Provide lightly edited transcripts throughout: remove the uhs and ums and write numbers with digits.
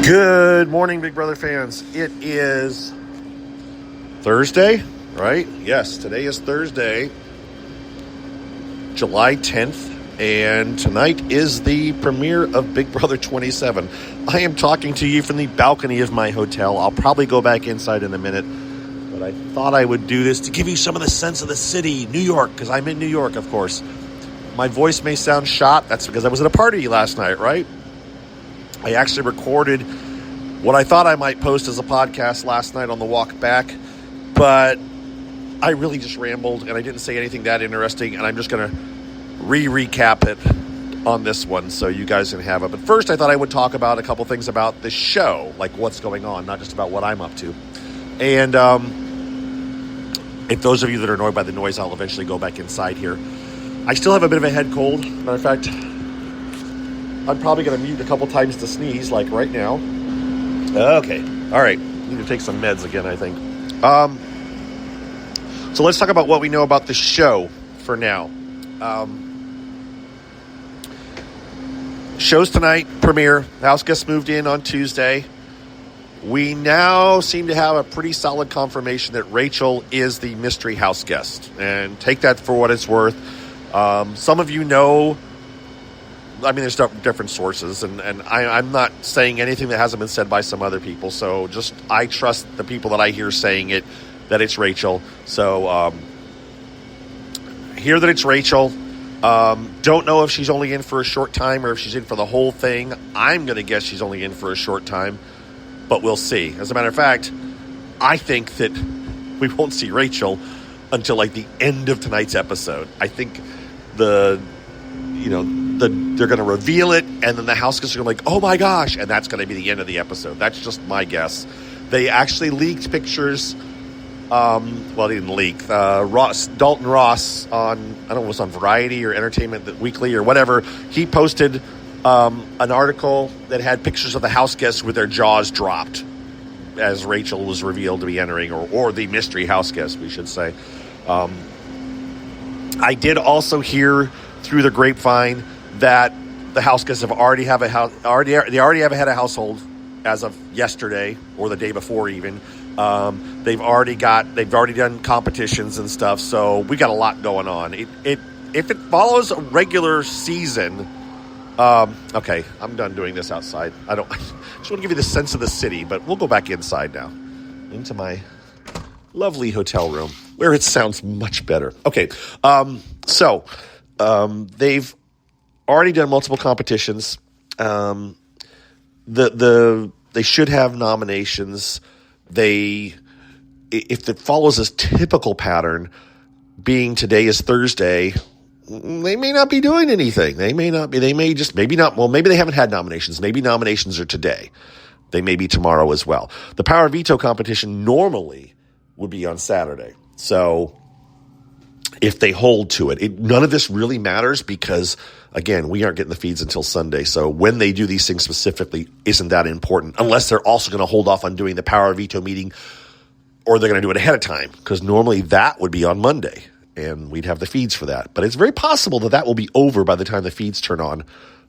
Good morning, Big Brother fans. It is Thursday, right? Yes, today is Thursday, July 10th, and tonight is the premiere of Big Brother 27. I am talking to you from the balcony of my hotel. I'll probably go back inside in a minute, but I thought I would do this to give you some of the sense of the city, New York, because I'm in New York, of course. My voice may sound shot. That's because I was at a party last night, right? I actually recorded what I thought I might post as a podcast last night on the walk back, but I really just rambled and I didn't say anything that interesting, and I'm just going to recap it on this one so you guys can have it. But first, I thought I would talk about a couple things about the show, like what's going on, not just about what I'm up to. And if those of you that are annoyed by the noise, I'll eventually go back inside here. I still have a bit of a head cold. Matter of fact, I'm probably going to mute a couple times to sneeze, like right now. Okay. All right. Need to take some meds again, I think. So let's talk about what we know about the show for now. Shows tonight, premiere. House guests moved in on Tuesday. We now seem to have a pretty solid confirmation that Rachel is the mystery house guest. And take that for what it's worth. Some of you know... I mean, there's different sources, and I'm not saying anything that hasn't been said by some other people. So just, I trust the people that I hear saying it, that it's Rachel. So hear that it's Rachel. Don't know if she's only in for a short time or if she's in for the whole thing. I'm going to guess she's only in for a short time, but we'll see. As a matter of fact, I think that we won't see Rachel until like the end of tonight's episode. I think they're going to reveal it, and then the house guests are going to be like, oh my gosh, and that's going to be the end of the episode. That's just my guess. They actually leaked pictures. Well, they didn't leak. Dalton Ross on, I don't know if it was on Variety or Entertainment Weekly or whatever, he posted an article that had pictures of the house guests with their jaws dropped as Rachel was revealed to be entering, or the mystery house guest, we should say. I did also hear through the grapevine that the house guests already have a household as of yesterday or the day before even. They've already done competitions and stuff, so we got a lot going on. If it follows a regular season, okay, I'm done doing this outside. I just want to give you the sense of the city, but we'll go back inside now into my lovely hotel room where it sounds much better. Okay, so they've already done multiple competitions. They should have nominations. If it follows this typical pattern, being today is Thursday, they may not be doing anything. Maybe they haven't had nominations. Maybe nominations are today. They may be tomorrow as well. The Power Veto competition normally would be on Saturday. So if they hold to it, none of this really matters because, again, we aren't getting the feeds until Sunday. So when they do these things specifically isn't that important, unless they're also going to hold off on doing the Power Veto meeting, or they're going to do it ahead of time, because normally that would be on Monday and we'd have the feeds for that. But it's very possible that will be over by the time the feeds turn on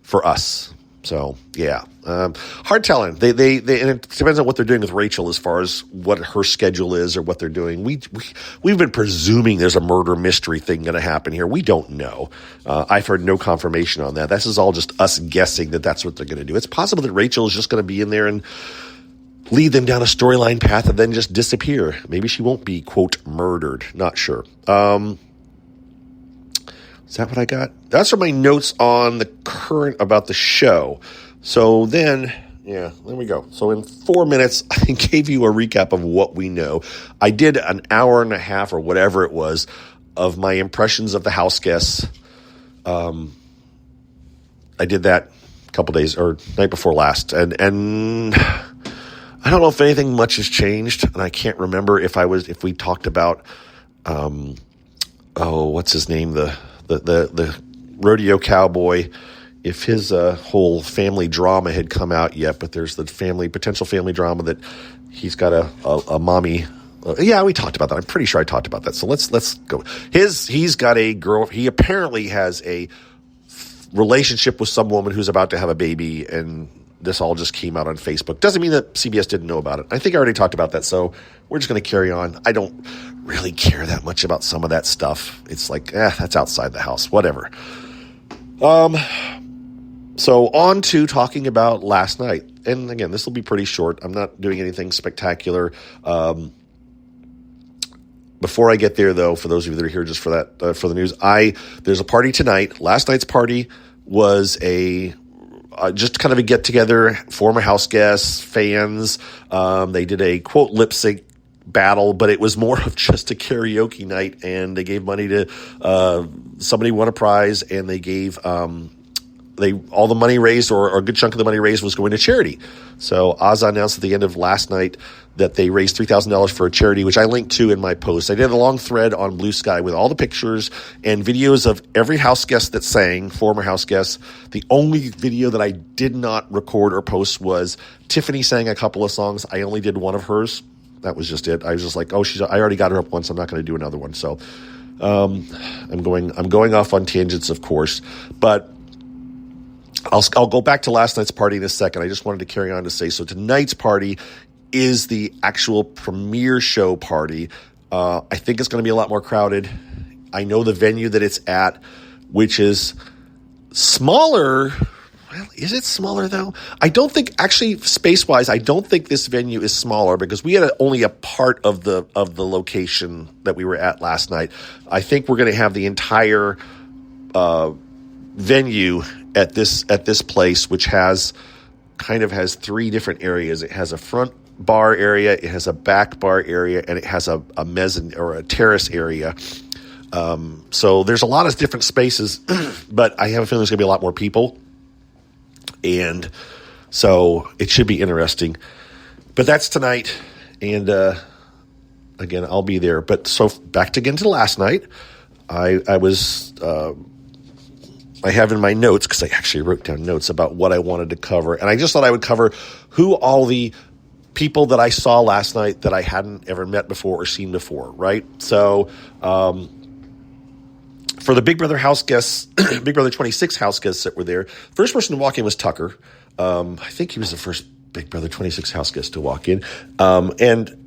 for us. So, yeah, hard telling. And it depends on what they're doing with Rachel as far as what her schedule is or what they're doing. We've been presuming there's a murder mystery thing going to happen here. We don't know. I've heard no confirmation on that. This is all just us guessing that that's what they're going to do. It's possible that Rachel is just going to be in there and lead them down a storyline path and then just disappear. Maybe she won't be, quote, murdered. Not sure. Is that what I got? That's from my notes on the current about the show. So then, yeah, there we go. So in 4 minutes, I gave you a recap of what we know. I did an hour and a half or whatever it was of my impressions of the house guests. I did that a couple days or night before last. And I don't know if anything much has changed. And I can't remember if we talked about, what's his name? The rodeo cowboy, if his whole family drama had come out yet, but there's the potential family drama that he's got a mommy. Yeah, we talked about that. I'm pretty sure I talked about that. So let's go. He's got a girl. He apparently has a relationship with some woman who's about to have a baby, and this all just came out on Facebook. Doesn't mean that CBS didn't know about it. I think I already talked about that, so we're just going to carry on. I don't really care that much about some of that stuff. It's like, that's outside the house, whatever. So on to talking about last night. And again, this will be pretty short. I'm not doing anything spectacular. Before I get there, though, for those of you that are here just for that, for the news, there's a party tonight. Last night's party was just kind of a get together, former house guests, fans. They did a quote lip sync battle, but it was more of just a karaoke night, and they gave money to somebody won a prize, and they gave all the money raised, or a good chunk of the money raised, was going to charity. So Ozza announced at the end of last night that they raised $3,000 for a charity, which I linked to in my post. I did a long thread on Blue Sky with all the pictures and videos of every house guest that sang, former house guests. The only video that I did not record or post was Tiffany sang a couple of songs. I only did one of hers. That was just it. I was just like, I already got her up once. I'm not going to do another one. So I'm going off on tangents, of course, but I'll go back to last night's party in a second. I just wanted to carry on to say, so tonight's party is the actual premiere show party. I think it's going to be a lot more crowded. I know the venue that it's at, which is smaller. Well, is it smaller though? I don't think, actually, space-wise, I don't think this venue is smaller, because we had only a part of the location that we were at last night. I think we're going to have the entire venue at this place, which has three different areas. It has a front bar area, it has a back bar area, and it has a mezzanine or a terrace area. So there's a lot of different spaces, but I have a feeling there's going to be a lot more people, and so it should be interesting. But that's tonight, and again, I'll be there. But so back again to last night, I have in my notes, because I actually wrote down notes about what I wanted to cover. And I just thought I would cover who all the people that I saw last night that I hadn't ever met before or seen before, right? So for the Big Brother house guests, Big Brother 26 house guests that were there, first person to walk in was Tucker. I think he was the first Big Brother 26 house guest to walk in. And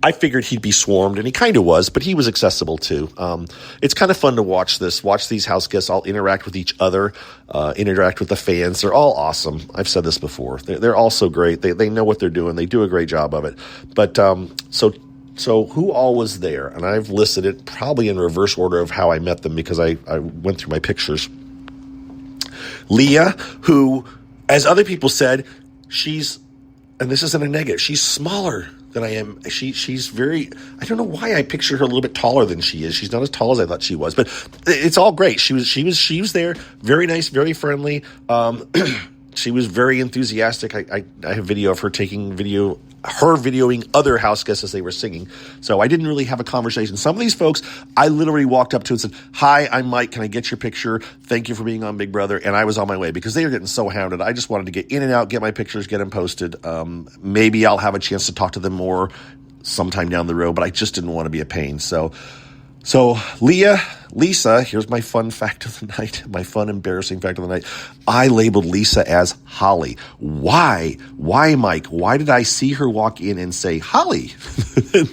I figured he'd be swarmed, and he kind of was, but he was accessible too. It's kind of fun to watch these house guests all interact with each other, interact with the fans. They're all awesome. I've said this before. They're all so great. They know what they're doing. They do a great job of it. But so who all was there? And I've listed it probably in reverse order of how I met them, because I went through my pictures. Leah, who, as other people said, and this isn't a negative, she's smaller than I am. She's very, I don't know why I picture her a little bit taller than she is. She's not as tall as I thought she was, but it's all great. She was there, very nice, very friendly. She was very enthusiastic. I have video of her videoing other house guests as they were singing. So I didn't really have a conversation. Some of these folks, I literally walked up to and said, "Hi, I'm Mike. Can I get your picture? Thank you for being on Big Brother." And I was on my way, because they were getting so hounded. I just wanted to get in and out, get my pictures, get them posted. Maybe I'll have a chance to talk to them more sometime down the road, but I just didn't want to be a pain. So Lisa, here's my fun fact of the night, my fun, embarrassing fact of the night. I labeled Lisa as Holly. Why? Why, Mike? Why did I see her walk in and say, Holly?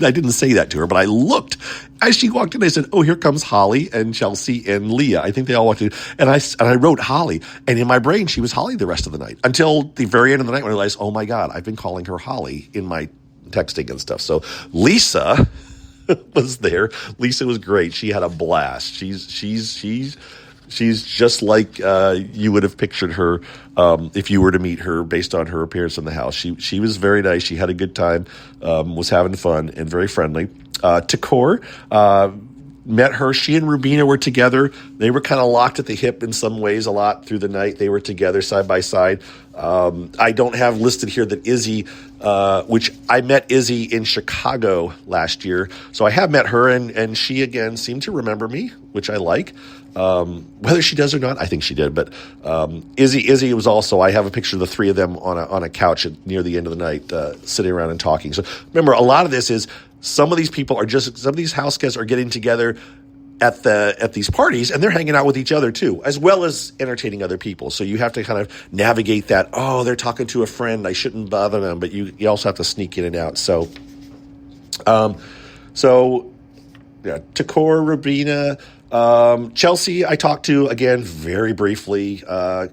I didn't say that to her, but I looked. As she walked in, I said, "Oh, here comes Holly and Chelsea and Leah." I think they all walked in. And I wrote Holly. And in my brain, she was Holly the rest of the night. Until the very end of the night when I realized, oh my God, I've been calling her Holly in my texting and stuff. So Lisa was there. Lisa was great. She had a blast. She's just like you would have pictured her if you were to meet her based on her appearance in the house. She was very nice. She had a good time, was having fun, and very friendly. Takor, met her. She and Rubina were together. They were kind of locked at the hip in some ways a lot through the night. They were together side by side. I don't have listed here that Izzy, which I met Izzy in Chicago last year. So I have met her, and she again seemed to remember me, which I like. Whether she does or not, I think she did. But Izzy was also, I have a picture of the three of them on a couch near the end of the night, sitting around and talking. So remember, a lot of this is some of these house guests are getting together at these parties, and they're hanging out with each other too, as well as entertaining other people. So you have to kind of navigate that. Oh, they're talking to a friend, I shouldn't bother them, but you also have to sneak in and out. So, yeah, Takor, Rubina, Chelsea, I talked to again very briefly.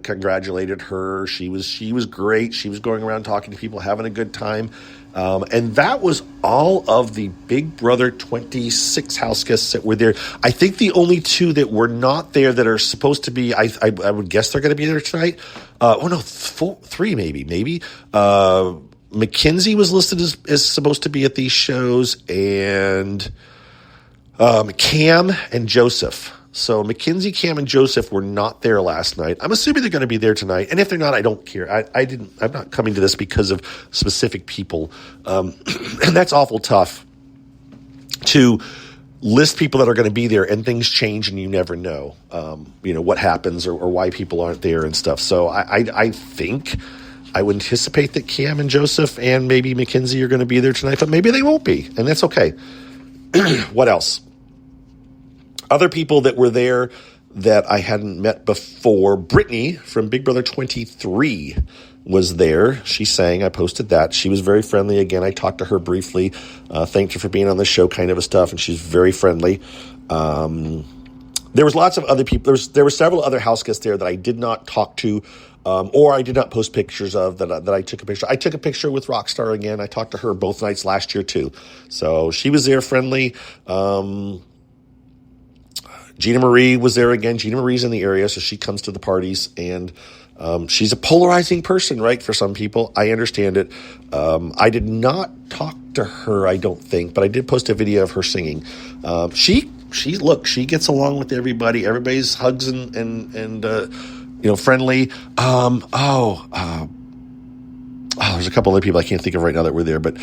Congratulated her. She was great. She was going around talking to people, having a good time. And that was all of the Big Brother 26 house guests that were there. I think the only two that were not there that are supposed to be, I would guess they're going to be there tonight. Three maybe. Mackenzie was listed as supposed to be at these shows, and Cam and Joseph. So Mackenzie, Cam, and Joseph were not there last night. I'm assuming they're going to be there tonight. And if they're not, I don't care. I'm not coming to this because of specific people. And that's awful tough to list people that are going to be there, and things change and you never know, what happens or why people aren't there and stuff. So I think I would anticipate that Cam and Joseph and maybe Mackenzie are going to be there tonight, but maybe they won't be. And that's okay. What else? Other people that were there that I hadn't met before, Brittany from Big Brother 23 was there. She sang. I posted that. She was very friendly. Again, I talked to her briefly, thanked her for being on the show, kind of a stuff, and she's very friendly. There was lots of other people. There were several other house guests there that I did not talk to, or I did not post pictures of that I took a picture. I took a picture with Rockstar again. I talked to her both nights last year too. So she was there, friendly. Gina Marie was there again. Gina Marie's in the area, so she comes to the parties, and she's a polarizing person, right, for some people. I understand it. I did not talk to her, I don't think, but I did post a video of her singing. She gets along with everybody. Everybody's hugs and friendly. There's a couple other people I can't think of right now that were there, but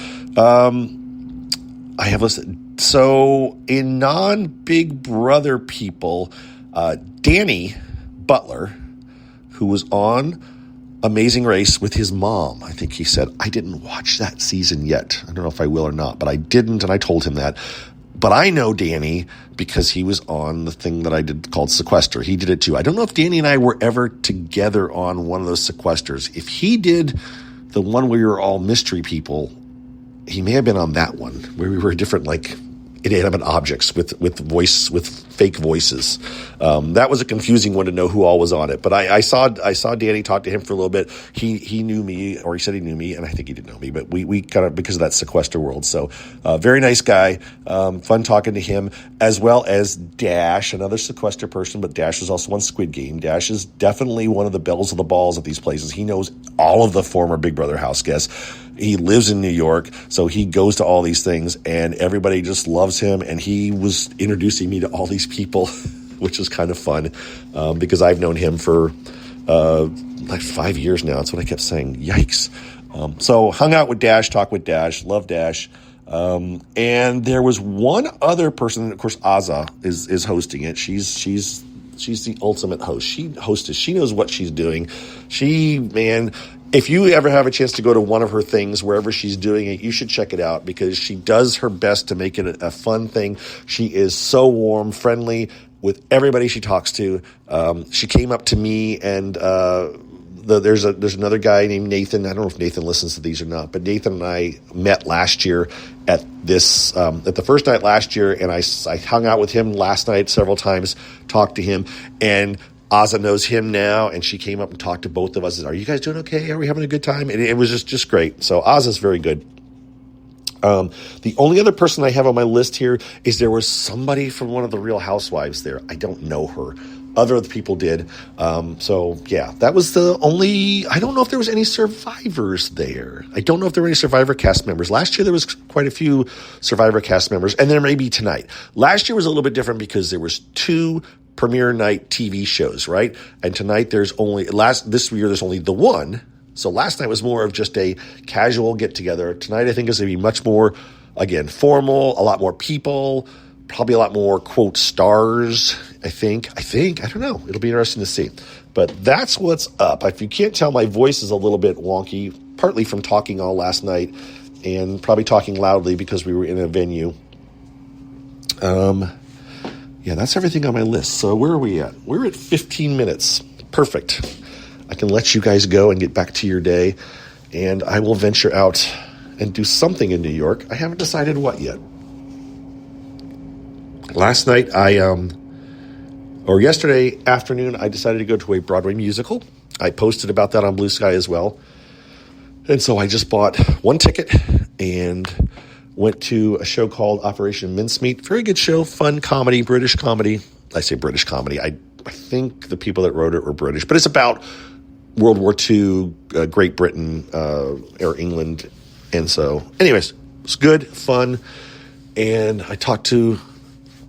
I have listed. So in non-Big Brother people, Danny Butler, who was on Amazing Race with his mom, I think he said, I didn't watch that season yet. I don't know if I will or not, but I didn't, and I told him that. But I know Danny because he was on the thing that I did called Sequester. He did it too. I don't know if Danny and I were ever together on one of those sequesters. If he did the one where we were all mystery people, he may have been on that one where we were different, inanimate objects with fake voices. That was a confusing one to know who all was on it. But I saw Danny, talk to him for a little bit. He knew me, or he said he knew me, and I think he did know me. But we kind of, because of that sequester world. So very nice guy. Fun talking to him, as well as Dash, another sequester person. But Dash is also on Squid Game. Dash is definitely one of the bells of the balls at these places. He knows all of the former Big Brother house guests. He lives in New York, so he goes to all these things, and everybody just loves him. And he was introducing me to all these people, which is kind of fun, because I've known him for 5 years now. That's what I kept saying. Yikes. So hung out with Dash, talked with Dash, love Dash. And there was one other person, of course, Azah is hosting it. She's the ultimate host. She knows what she's doing. If you ever have a chance to go to one of her things, wherever she's doing it, you should check it out, because she does her best to make it a fun thing. She is so warm, friendly with everybody she talks to. She came up to me, and there's another guy named Nathan. I don't know if Nathan listens to these or not, but Nathan and I met last year at the first night last year, and I hung out with him last night several times, talked to him, and Azah knows him now, and she came up and talked to both of us. Are you guys doing okay? Are we having a good time? And it was just great. So Azah's very good. The only other person I have on my list here is there was somebody from one of the Real Housewives there. I don't know her. Other people did. That was the only. I don't know if there was any survivors there. I don't know if there were any Survivor cast members. Last year there was quite a few Survivor cast members, and there may be tonight. Last year was a little bit different because there was 2 premiere night TV shows, right? And tonight this year there's only the one. So last night was more of just a casual get together. Tonight I think is going to be much more, again, formal, a lot more people, probably a lot more quote stars. I think, I don't know. It'll be interesting to see, but that's what's up. If you can't tell, my voice is a little bit wonky, partly from talking all last night and probably talking loudly because we were in a venue. Yeah, that's everything on my list. So where are we at? We're at 15 minutes. Perfect. I can let you guys go and get back to your day, and I will venture out and do something in New York. I haven't decided what yet. Last night, yesterday afternoon, I decided to go to a Broadway musical. I posted about that on Blue Sky as well. And so I just bought one ticket and went to a show called Operation Mincemeat. Very good show, fun comedy, British comedy. I say British comedy. I think the people that wrote it were British, but it's about World War II, Great Britain, or England. And so, anyways, it's good, fun. And I talked to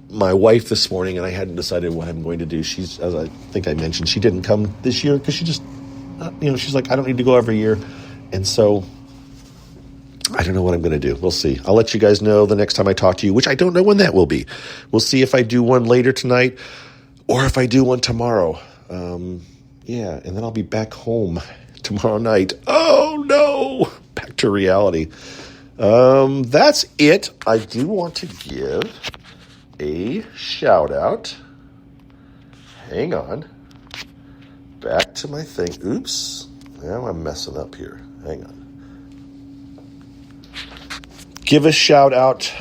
my wife this morning, and I hadn't decided what I'm going to do. She's, as I think I mentioned, she didn't come this year because she just, she's like, I don't need to go every year. And so I don't know what I'm going to do. We'll see. I'll let you guys know the next time I talk to you, which I don't know when that will be. We'll see if I do one later tonight or if I do one tomorrow. And then I'll be back home tomorrow night. Oh, no. Back to reality. That's it. I do want to give a shout out. Hang on. Back to my thing. Oops. Now I'm messing up here. Hang on. Give a shout out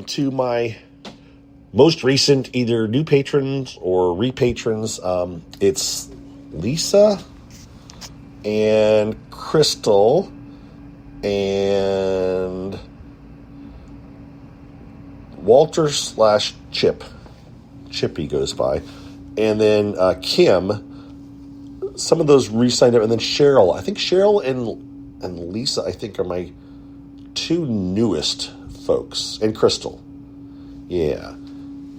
to my most recent either new patrons or repatrons. It's Lisa and Crystal and Walter / Chip. Chippy goes by. And then Kim. Some of those re-signed up. And then Cheryl. I think Cheryl and Lisa, I think, are my two newest folks. And Crystal. Yeah.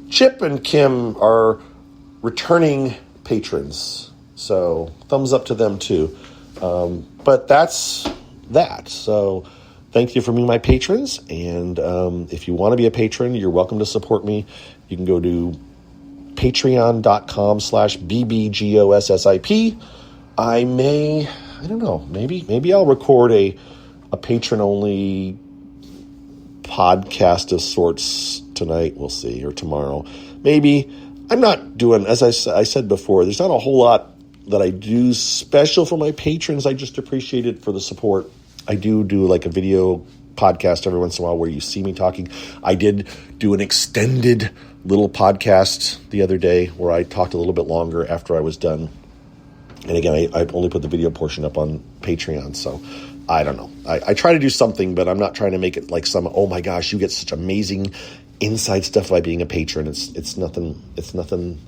Chip and Kim are returning patrons. So thumbs up to them too. But that's that. So thank you for being my patrons. And if you want to be a patron, you're welcome to support me. You can go to patreon.com/BBGOSSIP. I don't know, maybe I'll record a patron-only podcast of sorts tonight. We'll see, or tomorrow. Maybe. I'm not doing, as I said before, there's not a whole lot that I do special for my patrons. I just appreciate it for the support. I do like a video podcast every once in a while where you see me talking. I did do an extended little podcast the other day where I talked a little bit longer after I was done. And again, I only put the video portion up on Patreon, so I don't know. I try to do something, but I'm not trying to make it like some, oh my gosh, you get such amazing inside stuff by being a patron. It's nothing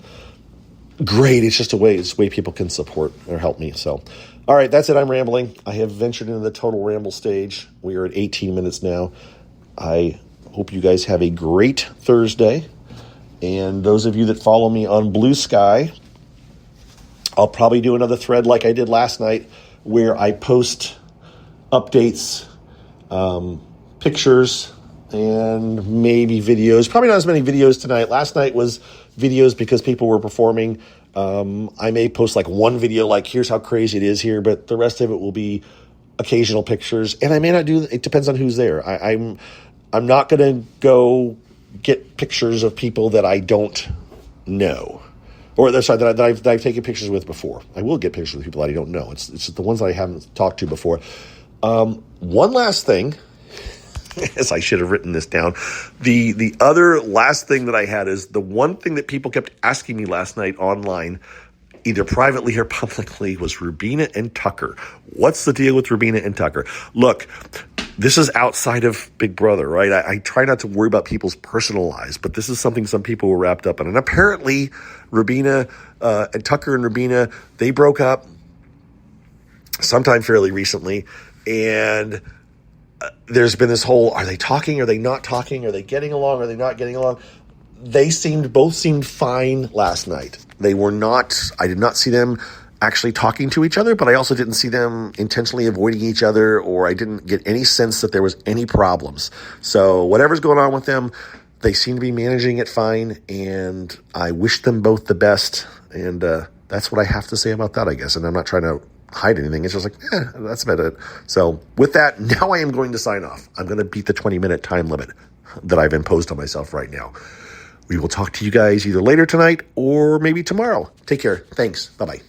great. It's just a way people can support or help me. So, all right, that's it. I'm rambling. I have ventured into the total ramble stage. We are at 18 minutes now. I hope you guys have a great Thursday. And those of you that follow me on Blue Sky, I'll probably do another thread like I did last night where I post updates, pictures, and maybe videos. Probably not as many videos tonight. Last night was videos because people were performing. I may post like one video like here's how crazy it is here, but the rest of it will be occasional pictures. And I may not do, it depends on who's there. I'm not going to go get pictures of people that I don't know, or that I've taken pictures with before. I will get pictures of people that I don't know. It's just the ones that I haven't talked to before. One last thing, as I should have written this down. The other last thing that I had is the one thing that people kept asking me last night online, either privately or publicly, was Rubina and Tucker. What's the deal with Rubina and Tucker? Look, this is outside of Big Brother, right? I try not to worry about people's personal lives, but this is something some people were wrapped up in. And apparently, Rubina and Tucker and Rubina, they broke up sometime fairly recently. And there's been this whole, are they talking? Are they not talking? Are they getting along? Are they not getting along? They both seemed fine last night. They were not, I did not see them actually talking to each other, but I also didn't see them intentionally avoiding each other, or I didn't get any sense that there was any problems. So whatever's going on with them, they seem to be managing it fine, and I wish them both the best. And that's what I have to say about that, I guess. And I'm not trying to hide anything. It's just like, that's about it. So with that, now I am going to sign off. I'm going to beat the 20-minute time limit that I've imposed on myself right now. We will talk to you guys either later tonight or maybe tomorrow. Take care. Thanks. Bye-bye.